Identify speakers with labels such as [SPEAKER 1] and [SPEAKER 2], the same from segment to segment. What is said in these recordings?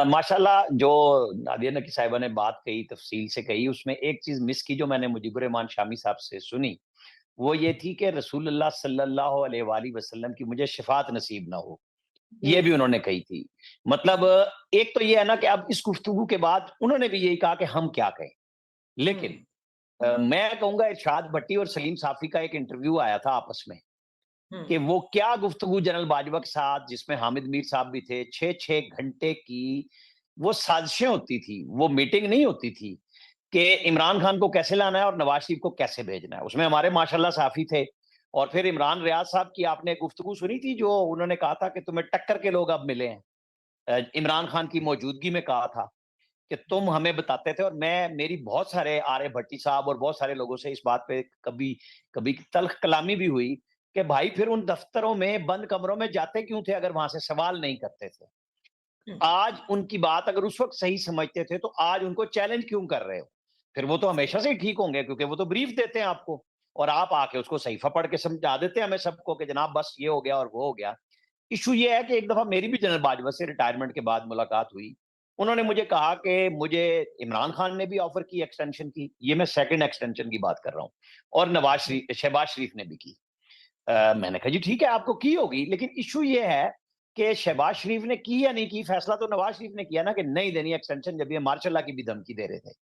[SPEAKER 1] माशाल्लाह जो नादिया नकी साहिबा ने बात कही, तफ़सील से कही, उसमें एक चीज़ मिस की जो मैंने मुजीबुर रहमान शामी साहब से सुनी, वो ये थी कि रसूलुल्लाह सल्लल्लाहु अलैहि वसल्लम की मुझे शिफ़ाअत नसीब ना हो। ये भी
[SPEAKER 2] उफ़!
[SPEAKER 1] उन्होंने कही थी। मतलब एक तो ये है ना कि अब इस गुफ्तगू के बाद उन्होंने भी यही कहा कि हम क्या कहें? लेकिन
[SPEAKER 2] हुँ,
[SPEAKER 1] मैं कहूँगा इरशाद भट्टी और सलीम साफ़ी का एक इंटरव्यू आया था आपस में,
[SPEAKER 2] हुँ,
[SPEAKER 1] कि वो क्या गुफ्तगू जनरल बाजवा के साथ जिसमें हामिद मीर साहब भी थे, 6-6 घंटे की वो साज़िशें होती थी, वो मीटिंग नहीं होती थी कि इमरान खान को कैसे लाना है और नवाज़ शरीफ को कैसे भेजना है। उसमें हमारे माशाल्लाह साफ़ी थे और फिर इमरान रियाज़ साहब की आपने गुफ्तगू सुनी थी जो उन्होंने कहा था कि तुम्हें टक्कर के लोग अब मिले हैं। इमरान खान की मौजूदगी में कहा था कि तुम हमें बताते थे और मैं मेरी बहुत सारे आर्य भट्टी साहब और बहुत सारे लोगों से इस बात पे कभी कभी तल्ख कलामी भी हुई कि भाई फिर उन दफ्तरों में बंद कमरों में जाते क्यों थे अगर वहां से सवाल नहीं करते थे।
[SPEAKER 2] हुँ,
[SPEAKER 1] आज उनकी बात अगर उस वक्त सही समझते थे तो आज उनको चैलेंज क्यों कर रहे हो? फिर वो तो
[SPEAKER 2] सही
[SPEAKER 1] हमेशा
[SPEAKER 2] बात।
[SPEAKER 1] से ही ठीक होंगे क्योंकि वो तो ब्रीफ देते हैं आपको और आप आके उसको सहीफा पढ़ के समझा देते हैं हमें सबको कि जनाब बस ये हो गया और वो हो गया। इश्यू ये है कि एक दफ़ा मेरी भी जनरल बाजवा से रिटायरमेंट के बाद मुलाकात हुई। उन्होंने मुझे कहा कि मुझे इमरान खान ने भी ऑफ़र की एक्सटेंशन की, ये मैं सेकंड एक्सटेंशन की बात कर रहा हूँ और
[SPEAKER 2] हुँ,
[SPEAKER 1] शहबाज शरीफ ने भी की। मैंने कहा जी ठीक है आपको की होगी, लेकिन इश्यू ये है कि शहबाज शरीफ ने की या नहीं की, फैसला तो नवाज़ शरीफ ने किया ना कि नहीं देनी एक्सटेंशन जब ये मार्शल लॉ की भी धमकी दे रहे थे।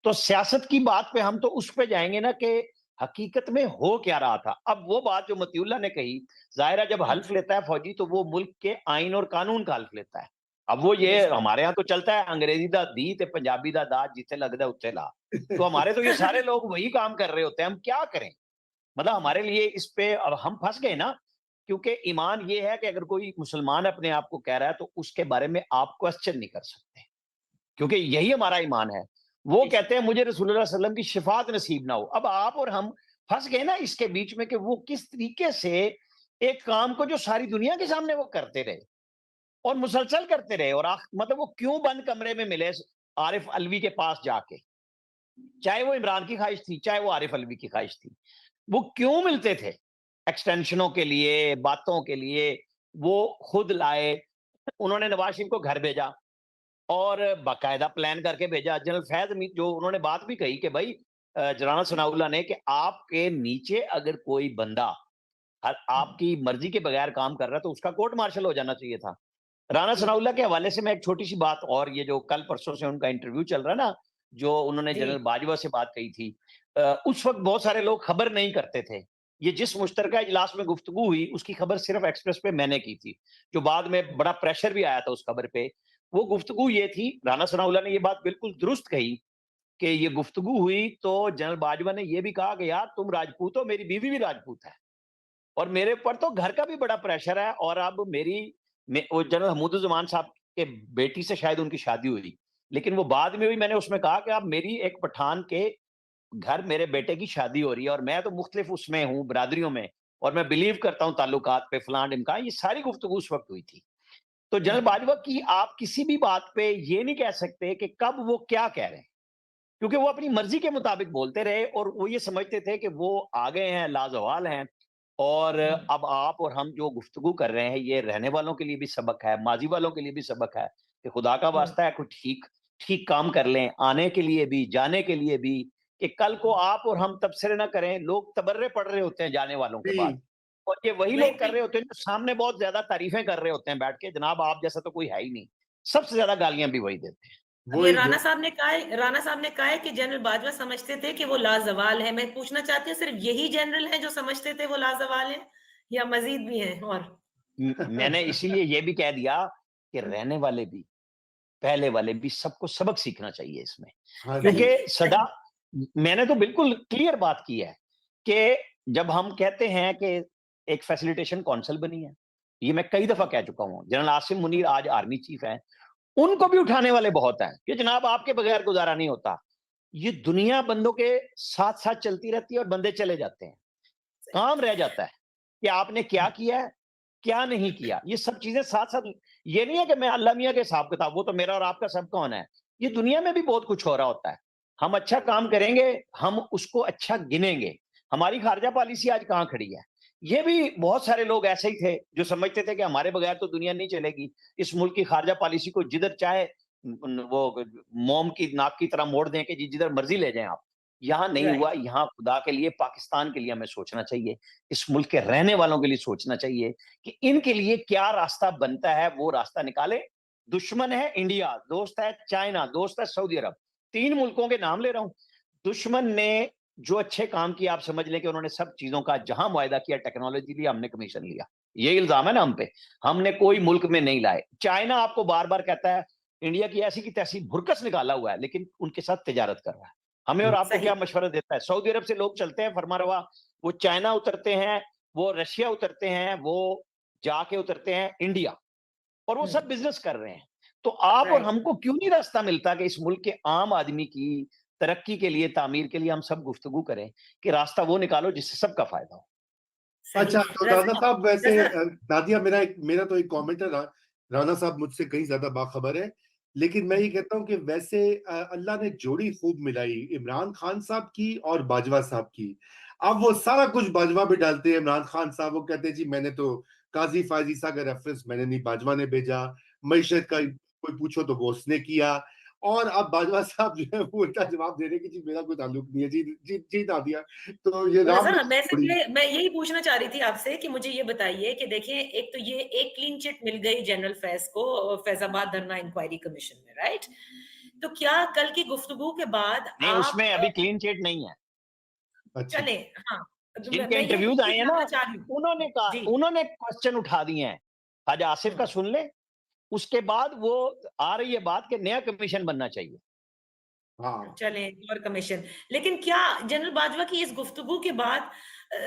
[SPEAKER 1] तो सियासत की बात पे हम तो उस पे जाएँगे ना कि हकीकत में हो क्या रहा था। अब वो बात जो मतीउल्लाह ने कही, ज़ाहिर है जब
[SPEAKER 2] हुँ,
[SPEAKER 1] हल्फ लेता है फौजी तो वो मुल्क के आइन और कानून का हल्फ लेता है। अब वो ये
[SPEAKER 2] बेशक।
[SPEAKER 1] हमारे यहाँ तो चलता है अंग्रेज़ी दा दी ते पंजाबी दा दा जिथे लगदा उत्थे ला। तो हमारे तो ये सारे लोग वही काम कर रहे होते हैं, हम क्या करें? मतलब हमारे लिए इस पे अब हम फँस गए ना, क्योंकि ईमान ये है कि अगर कोई मुसलमान अपने आप को कह रहा है तो उसके बारे में आप क्वेश्चन नहीं कर सकते। क्योंकि यही हमारा ईमान है। वो
[SPEAKER 2] बेशक।
[SPEAKER 1] कहते हैं मुझे रसूलुल्लाह सल्लल्लाहु अलैहि वसल्लम की शिफ़ाअत नसीब ना हो। अब आप और हम फँस गए ना इसके बीच में कि वो किस तरीके से एक काम को जो सारी दुनिया के सामने वो करते रहे और मुसलसल करते रहे और मतलब वो क्यों बंद कमरे में मिले आरिफ अलवी के पास जाके। चाहे वो इमरान की ख़्वाहिश थी, चाहे वो आरिफ अलवी की ख़्वाहिश थी। वो क्यों मिलते थे? एक्सटेंशनों के लिए, बातों के लिए, वो खुद लाए। उन्होंने नवाज़ शरीफ को घर भेजा। और बाकायदा प्लान करके भेजा। जनरल फैज़ हमीद जो उन्होंने बात भी कही कि भई जनाना सनाउल्लाह ने कि आपके नीचे अगर कोई बंदा
[SPEAKER 2] हुँ,
[SPEAKER 1] आपकी मर्ज़ी के बगैर काम कर रहा है तो उसका कोर्ट मार्शल हो जाना चाहिए था। राना
[SPEAKER 2] बिल्कुल।
[SPEAKER 1] सनाउल्लाह के हवाले से मैं एक छोटी-सी बात और ये जो कल परसों से उनका इंटरव्यू चल रहा है ना, जो उन्होंने
[SPEAKER 2] जी,
[SPEAKER 1] जनरल बाजवा से बात कही थी। उस वक़्त बहुत सारे लोग खबर नहीं करते थे। ये जिस मुश्तरका इजलास में गुफ्तगू हुई, उसकी खबर सिर्फ़ एक्सप्रेस पे मैंने की थी, जो बाद में
[SPEAKER 2] हुँ,
[SPEAKER 1] बड़ा प्रेशर भी आया था उस खबर पे। वो गुफ्तगू ये थी, राना सनाउल्लाह ने ये बात बिल्कुल दुरुस्त कही कि ये गुफ्तगू हुई तो जनरल बाजवा ने ये भी कहा कि यार तुम राजपूत हो, मेरी बीवी भी राजपूत है। और मेरे ऊपर तो घर का भी बड़ा प्रेशर है और अब वो जनरल हमीदुज्ज़मान साहब के बेटी से शायद उनकी शादी हुई। लेकिन वो बाद में हुई मैंने उसमें कहा कि अब मेरी एक पठान के घर मेरे बेटे की शादी हो रही है और मैं तो मुख्तलिफ उसमें हूँ, बिरादरियों में और मैं बिलीव करता हूँ ताल्लुकात पे फलां-ढिमकां, ये सारी गुफ्तगू उस वक़्त हुई थी। तो जनरल
[SPEAKER 2] हुँ,
[SPEAKER 1] बाजवा की आप किसी भी बात पे ये नहीं कह सकते कि कब वो क्या कह रहे हैं। क्योंकि वो अपनी मर्ज़ी के मुताबिक बोलते रहे और वो ये समझते थे कि वो आ गए हैं, लाज़वाल हैं और
[SPEAKER 2] हुँ,
[SPEAKER 1] अब आप और हम जो गुफ्तगू कर रहे हैं, ये रहने वालों के लिए भी सबक है, माज़ी वालों के लिए भी सबक है कि खुदा का
[SPEAKER 2] हुँ,
[SPEAKER 1] वास्ता है कोई ठीक ठीक काम कर लें, आने के लिए भी, जाने के लिए भी, कि कल को आप और हम तबसरे ना करें, लोग तबर्रे पढ़ रहे होते हैं जाने वालों के बाद।
[SPEAKER 2] जी,
[SPEAKER 1] और ये वही लोग कर
[SPEAKER 2] बिल्कुल।
[SPEAKER 1] रहे होते हैं जो सामने बहुत ज़्यादा तारीफ़ें कर रहे होते हैं बैठ के, जनाब आप जैसा तो कोई है ही नहीं। सबसे ज़्यादा गालियाँ भी वही देते हैं।
[SPEAKER 2] अब ये राणा साहब ने कहा है कि जनरल बाजवा समझते थे कि वो लाज़वाल हैं। मैं पूछना चाहती हूँ सिर्फ़ यही जनरल हैं जो समझते थे वो लाज़वाल हैं या मज़ीद भी हैं और?
[SPEAKER 1] मैंने इसीलिए ये भी कह दिया कि रहने वाले भी, पहले वाले भी सबको सबक सीखना चाहिए इसमें।
[SPEAKER 2] हाँ
[SPEAKER 1] क्योंकि
[SPEAKER 2] जी,
[SPEAKER 1] सदा
[SPEAKER 2] सही।
[SPEAKER 1] मैंने तो बिल्कुल क्लियर बात की है कि जब हम कहते हैं कि एक फैसिलिटेशन काउंसिल बनी है, ये मैं कई दफ़ा
[SPEAKER 2] हुँ,
[SPEAKER 1] कह चुका हूँ। जनरल आसिम मुनीर आज आर्मी चीफ हैं, उनको भी उठाने वाले बहुत हैं कि जनाब आपके बगैर गुज़ारा नहीं होता। ये दुनिया बंदों के साथ-साथ चलती रहती है और बंदे चले जाते हैं।
[SPEAKER 2] सही।
[SPEAKER 1] काम रह जाता है कि आपने क्या
[SPEAKER 2] हुँ,
[SPEAKER 1] किया है, क्या नहीं किया। ये सब चीज़ें साथ-साथ ये नहीं है कि मैं अल्लाह मियाँ के हिसाब-किताब वो तो मेरा और आपका सबका होना है। ये दुनिया में भी बहुत कुछ हो रहा होता है। हम अच्छा काम करेंगे, हम उसको अच्छा गिनेंगे। हमारी खारजा पॉलिसी आज कहाँ खड़ी है? ये भी बहुत सारे लोग ऐसे ही थे जो समझते थे कि हमारे बगैर तो दुनिया नहीं चलेगी। इस मुल्क की खारजा पॉलिसी को जिधर चाहे वो मोम की नाक की तरह मोड़ दें कि जी जिधर मर्ज़ी ले जाएँ आप। यहाँ नहीं हुआ,
[SPEAKER 2] राइट,
[SPEAKER 1] यहाँ खुदा के लिए, पाकिस्तान के लिए हमें सोचना चाहिए। इस मुल्क के रहने वालों के लिए सोचना चाहिए कि इनके लिए क्या रास्ता बनता है, वो रास्ता निकालें। दुश्मन है इंडिया, दोस्त है चाइना, दोस्त है सऊदी अरब। 3 मुल्कों के नाम ले रहा हूँ। दुश्मन ने जो अच्छे काम किए आप समझ लें कि उन्होंने सब चीज़ों का जहाँ मुआयदा किया, टेक्नोलॉजी लिया, हमने कमीशन लिया। ये इल्ज़ाम है ना हम पे। हमने कोई मुल्क में नहीं लाए। चाइना आपको बार-बार कहता है, इंडिया की ऐसी की तैसी भुरकस निकाला हुआ है, लेकिन उनके साथ तिजारत कर रहा है। हमें और आपको
[SPEAKER 2] सही,
[SPEAKER 1] क्या मशवरा देता है? सऊदी अरब से लोग चलते हैं फरमारवा, वो चाइना उतरते हैं, वो रशिया उतरते हैं, वो जाके उतरते हैं इंडिया और वो
[SPEAKER 2] हुँ,
[SPEAKER 1] सब बिज़नेस कर रहे हैं। तो आप और
[SPEAKER 2] राइट,
[SPEAKER 1] हमको क्यों नहीं रास्ता मिलता कि इस मुल्क के आम आदमी की तरक्की के लिए, तामीर के लिए हम सब गुफ्तगू करें कि रास्ता वो निकालो जिससे सबका फ़ायदा हो।
[SPEAKER 2] सही।
[SPEAKER 3] अच्छा, तो राना
[SPEAKER 2] रज़ा
[SPEAKER 3] साहब वैसे
[SPEAKER 2] रज़ा
[SPEAKER 3] नादिया मेरा तो एक कमेंट है राना साहब मुझसे कहीं ज्यादा बाखबर है, लेकिन मैं ये कहता हूँ कि वैसे अल्लाह ने जोड़ी खूब मिलाई इमरान खान साहब की और बाजवा साहब की। अब वो सारा कुछ बाजवा पे डालते हैं। इमरान खान साहब वो कहते हैं जी मैंने तो काजी फाजी सा का रेफरेंस मैंने नहीं, बाजवा ने भेजा। मईशत का कोई पूछो तो वो उसने किया। और अब बाजवा साहब जो है वो उल्टा जवाब दे रहे हैं कि जी मेरा कोई ताल्लुक नहीं है, जी जी जी नादिया। तो ये राम
[SPEAKER 2] रज़ा मैं
[SPEAKER 3] जोड़ी।
[SPEAKER 2] सिर्फ़ मैं यही पूछना चाह रही थी आपसे कि मुझे ये बताइए कि देखिए एक तो ये एक क्लीन चिट मिल गई जनरल फैज़ को फैज़ाबाद धरना इंक्वायरी कमीशन में, राइट? तो क्या कल की गुफ्तगू के बाद
[SPEAKER 1] नहीं,
[SPEAKER 2] आप
[SPEAKER 1] उसमें अभी क्लीन चिट नहीं है।
[SPEAKER 3] अच्छा।
[SPEAKER 2] चले हाँ, तो
[SPEAKER 1] जिनके
[SPEAKER 2] मैं
[SPEAKER 1] इंटरव्यूज़ आए
[SPEAKER 2] यही
[SPEAKER 1] हैं ना,
[SPEAKER 2] जानना चाह रही हूँ। जी,
[SPEAKER 1] उन्होंने क्वेश्चन उठा दिए हैं। ख्वाजा आसिफ
[SPEAKER 2] हुँ।
[SPEAKER 1] का सुन लें, उसके बाद वो आ रही है बात कि नया कमीशन बनना चाहिए।
[SPEAKER 3] हाँ।
[SPEAKER 2] चलें और कमीशन। लेकिन क्या जनरल बाजवा की इस गुफ्तगू के बाद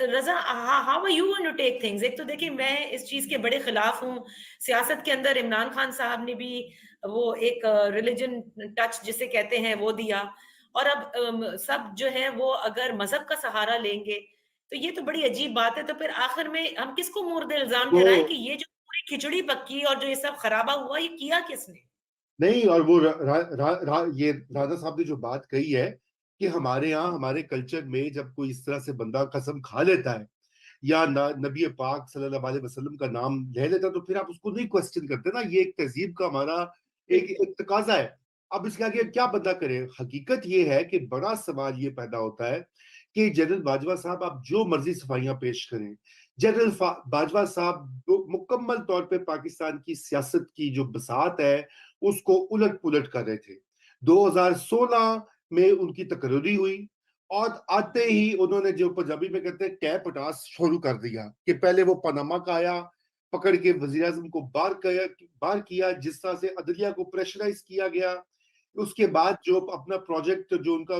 [SPEAKER 2] Raza how are you going to take things? एक तो देखिए मैं इस चीज़ के बड़े खिलाफ हूँ। सियासत के अंदर इमरान खान साहब ने भी वो एक रिलिजन टच जिसे कहते हैं वो दिया और अब सब जो है वो अगर मज़हब का सहारा लेंगे, तो ये तो बड़ी अजीब बात है। तो फिर आखिर में हम किसको मुर्द इल्ज़ाम
[SPEAKER 3] वो
[SPEAKER 2] ठहराएँ कि ये जो पूरी खिचड़ी पकी और जो ये सब खराबा हुआ, ये किया किसने?
[SPEAKER 3] नहीं, और वो ये राजा साहब ने जो बात कही है कि हमारे यहाँ हमारे कल्चर में जब कोई इस तरह से बंदा कसम खा लेता है या नबी पाक सल्लल्लाहु अलैहि वसल्लम का नाम ले लेता है, तो फिर आप उसको नहीं क्वेश्चन करते ना। ये एक तहजीब का हमारा एक तकाजा है। अब इसके आगे क्या बंदा करे? हकीकत ये है कि बड़ा सवाल ये पैदा होता है कि जनरल बाजवा साहब आप जो मर्जी सफाइयां पेश करें, जनरल बाजवा साहब मुकम्मल तौर पे पाकिस्तान की सियासत की जो बसात है उसको उलट पुलट कर रहे थे। 2016 में उनकी तकर्री हुई और आते ही उन्होंने जो पंजाबी में कहते हैं कै पटास शुरू कर दिया कि पहले वो पनामा का आया, पकड़ के वजीर आजम को बार किया, जिस तरह से अदलिया को प्रेशराइज किया गया। उसके बाद जो अपना प्रोजेक्ट जो उनका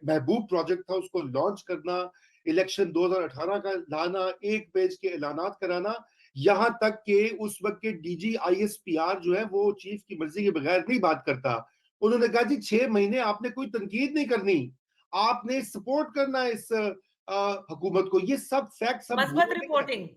[SPEAKER 3] महबूब प्रोजेक्ट था उसको लॉन्च करना, इलेक्शन 2018 का लाना, एक पेज के ऐलानात कराना, यहाँ तक कि उस वक्त के डीजी आईएसपीआर जो है वो चीफ की मर्जी के बगैर नहीं बात करता। उन्होंने कहा जी 6 महीने आपने कोई तनकीद नहीं करनी, आपने सपोर्ट करना है इस हुकूमत को। ये सब फैक्ट सब
[SPEAKER 2] मस्बत
[SPEAKER 3] भूले नहीं है।
[SPEAKER 2] रिपोर्टिंग।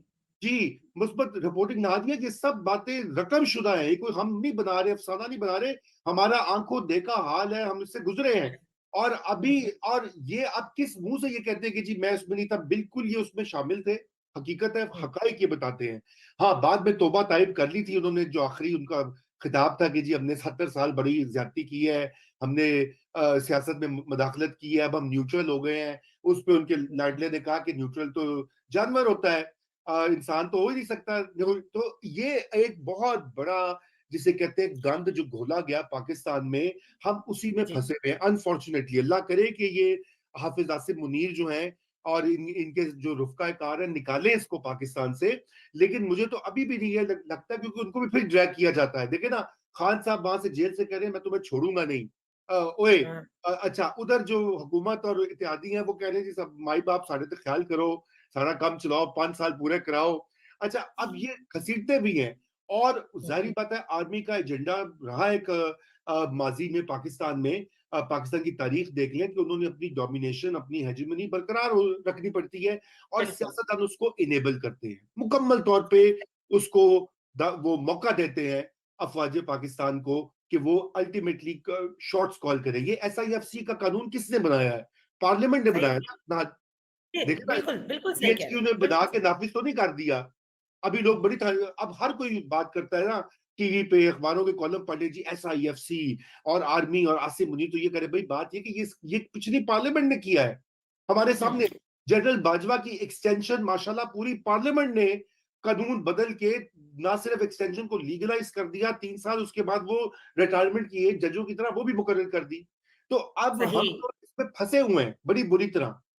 [SPEAKER 3] जी, मुस्बत रिपोर्टिंग ना दिया। ये सब बातें रकमशुदा है, ये कोई हम नहीं बना रहे, अफसाना नहीं बना रहे। हमारा आंखों देखा हाल है, हम इससे गुजरे हैं। और
[SPEAKER 2] हुँ,
[SPEAKER 3] अभी और ये आप किस मुंह से ये कहते हैं कि जी मैं उसमें नहीं था? बिल्कुल ये उसमें शामिल थे। हकीकत है,
[SPEAKER 2] हुँ।
[SPEAKER 3] हकाइक ये बताते हैं। हाँ, बाद में तौबा ताइब कर ली थी उन्होंने, जो आखिरी उनका खिताब था कि जी हमने 70 साल बड़ी ज्यादती की है, हमने सियासत में मुदाखलत की है, अब हम न्यूट्रल हो गए हैं। उस पे उनके लाडले ने कहा कि न्यूट्रल तो जानवर होता है, इंसान तो हो ही नहीं सकता। तो ये एक बहुत बड़ा जिसे कहते हैं गंद जो घोला गया पाकिस्तान में, हम उसी में
[SPEAKER 2] जी,
[SPEAKER 3] फंसे हुए हैं अनफॉर्चुनेटली। अल्लाह करे कि ये हाफिज आसिफ मुनीर जो हैं और इनके जो रुफ़क़ा-ए-कार हैं निकालें इसको पाकिस्तान से। लेकिन मुझे तो अभी भी नहीं ये लगता, क्योंकि उनको भी फिर ड्रैग किया जाता है। देखिए ना, खान साहब वहां से जेल से कह रहे हैं मैं तुम्हें छोड़ूंगा नहीं। ओए,
[SPEAKER 2] हाँ,
[SPEAKER 3] अच्छा, उधर जो हुकूमत और इत्यादी हैं वो कह रहे हैं जी सब माई बाप साढ़े तक ख्याल करो, सारा काम चलाओ, 5 साल पूरे कराओ। अच्छा, अब ये घसीटते भी हैं। और
[SPEAKER 2] हुँ,
[SPEAKER 3] जाहिर बात है आर्मी का एजेंडा रहा एक माजी में पाकिस्तान में। पाकिस्तान की तारीख देख लें कि उन्होंने अपनी डोमिनेशन, अपनी हेजेमनी बरकरार रखनी पड़ती है और
[SPEAKER 2] बिल्कुल।
[SPEAKER 3] सियासतदान उसको इनेबल करते हैं, मुकम्मल तौर पे उसको वो मौका देते हैं अफवाज पाकिस्तान को कि वो अल्टीमेटली शॉट्स कॉल करें। ये एसआईएफसी का कानून किसने बनाया है? पार्लियामेंट ने
[SPEAKER 2] सही
[SPEAKER 3] बनाया ना। देखे ना,
[SPEAKER 2] बिल्कुल, बिल्कुल सही कह रहे
[SPEAKER 3] पीएचक्यू
[SPEAKER 2] हैं,
[SPEAKER 3] ने बना
[SPEAKER 2] बिल्कुल
[SPEAKER 3] के नाफिज तो नहीं कर दिया। अभी लोग बड़ी अब हर कोई बात करता है ना, टीवी पे अखबारों के कॉलम पढ़ लीजिए, एसआईएफसी और आर्मी और आसिम मुनीर तो ये करे। भाई बात ये कि ये पिछली पार्लियामेंट ने किया है हमारे सामने। जनरल बाजवा की एक्सटेंशन, माशाल्लाह पूरी पार्लियामेंट ने कानून बदल के ना सिर्फ एक्सटेंशन को लीगलाइज कर दिया 3 साल, उसके बाद वो रिटायरमेंट की एज जजों की तरह वो भी मुकर्रर कर दी। तो अब
[SPEAKER 2] सही।
[SPEAKER 3] हम तो इसमें फंसे हुए हैं बड़ी बुरी तरह।